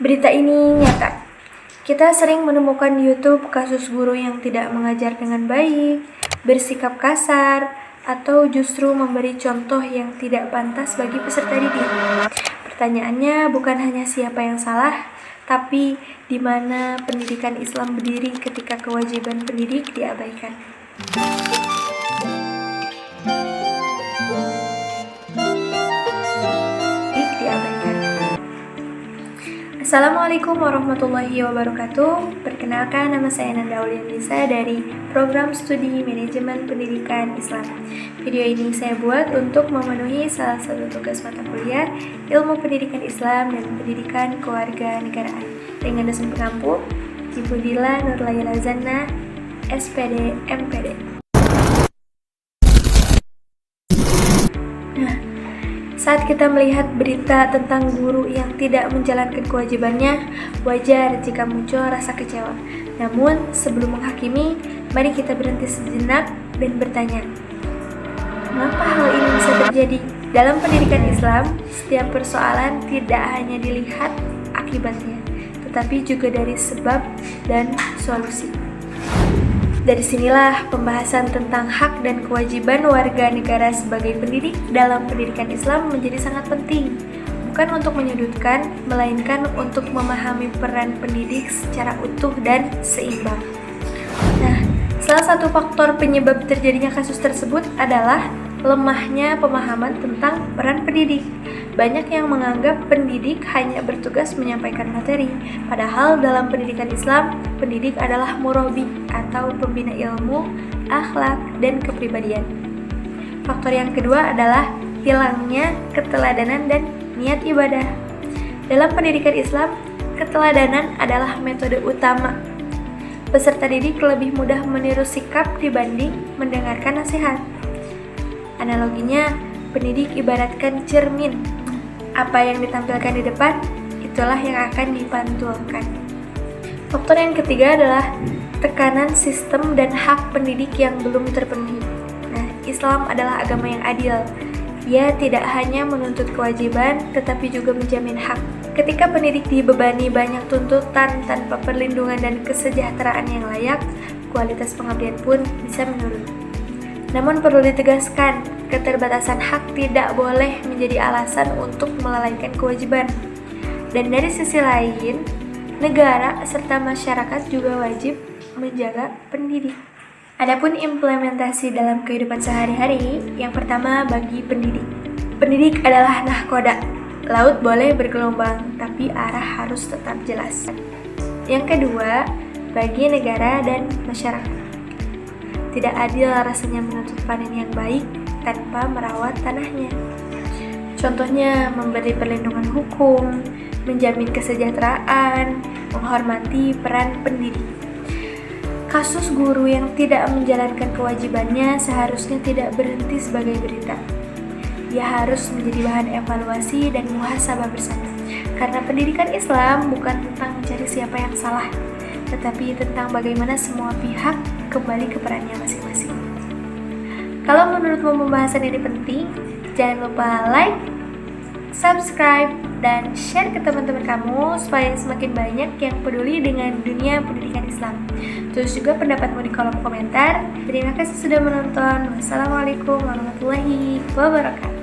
Berita ini nyata. Kita sering menemukan di YouTube kasus guru yang tidak mengajar dengan baik, bersikap kasar, atau justru memberi contoh yang tidak pantas bagi peserta didik. Pertanyaannya bukan hanya siapa yang salah, tapi di mana pendidikan Islam berdiri ketika kewajiban pendidik diabaikan. Assalamualaikum warahmatullahi wabarakatuh. Perkenalkan, nama saya Nanda Aulianisa dari Program Studi Manajemen Pendidikan Islam. Video ini saya buat untuk memenuhi salah satu tugas mata kuliah Ilmu Pendidikan Islam dan Pendidikan Kewarganegaraan dengan dosen pengampu Ibu Dila Nurlayla Zanna, SPD, MPD. Saat kita melihat berita tentang guru yang tidak menjalankan kewajibannya, wajar jika muncul rasa kecewa. Namun, sebelum menghakimi, mari kita berhenti sejenak dan bertanya, mengapa hal ini bisa terjadi? Dalam pendidikan Islam, setiap persoalan tidak hanya dilihat akibatnya, tetapi juga dari sebab dan solusi. Dari sinilah pembahasan tentang hak dan kewajiban warga negara sebagai pendidik dalam pendidikan Islam menjadi sangat penting. Bukan untuk menyudutkan, melainkan untuk memahami peran pendidik secara utuh dan seimbang. Nah, salah satu faktor penyebab terjadinya kasus tersebut adalah lemahnya pemahaman tentang peran pendidik. Banyak yang menganggap pendidik hanya bertugas menyampaikan materi, padahal dalam pendidikan Islam, pendidik adalah murabi atau pembina ilmu, akhlak, dan kepribadian. Faktor yang kedua adalah hilangnya keteladanan dan niat ibadah. Dalam pendidikan Islam, keteladanan adalah metode utama. Peserta didik lebih mudah meniru sikap dibanding mendengarkan nasihat. Analoginya, pendidik ibaratkan cermin. Apa yang ditampilkan di depan, itulah yang akan dipantulkan. Faktor yang ketiga adalah tekanan sistem dan hak pendidik yang belum terpenuhi. Nah, Islam adalah agama yang adil. Ia tidak hanya menuntut kewajiban, tetapi juga menjamin hak. Ketika pendidik dibebani banyak tuntutan tanpa perlindungan dan kesejahteraan yang layak, kualitas pengabdian pun bisa menurun. Namun perlu ditegaskan, keterbatasan hak tidak boleh menjadi alasan untuk melalaikan kewajiban. Dan dari sisi lain, negara serta masyarakat juga wajib menjaga pendidik. Adapun implementasi dalam kehidupan sehari-hari, yang pertama bagi pendidik. Pendidik adalah nahkoda. Laut boleh bergelombang, tapi arah harus tetap jelas. Yang kedua, bagi negara dan masyarakat. Tidak adil rasanya menuntut panen yang baik tanpa merawat tanahnya. Contohnya memberi perlindungan hukum, menjamin kesejahteraan, menghormati peran pendidik. Kasus guru yang tidak menjalankan kewajibannya seharusnya tidak berhenti sebagai berita. Ia harus menjadi bahan evaluasi dan muhasabah bersama. Karena pendidikan Islam bukan tentang mencari siapa yang salah, tetapi tentang bagaimana semua pihak kembali ke perannya masing-masing. Kalau menurutmu pembahasan ini penting, jangan lupa like, subscribe, dan share ke teman-teman kamu supaya semakin banyak yang peduli dengan dunia pendidikan Islam. Tulis juga pendapatmu di kolom komentar. Terima kasih sudah menonton. Wassalamualaikum warahmatullahi wabarakatuh.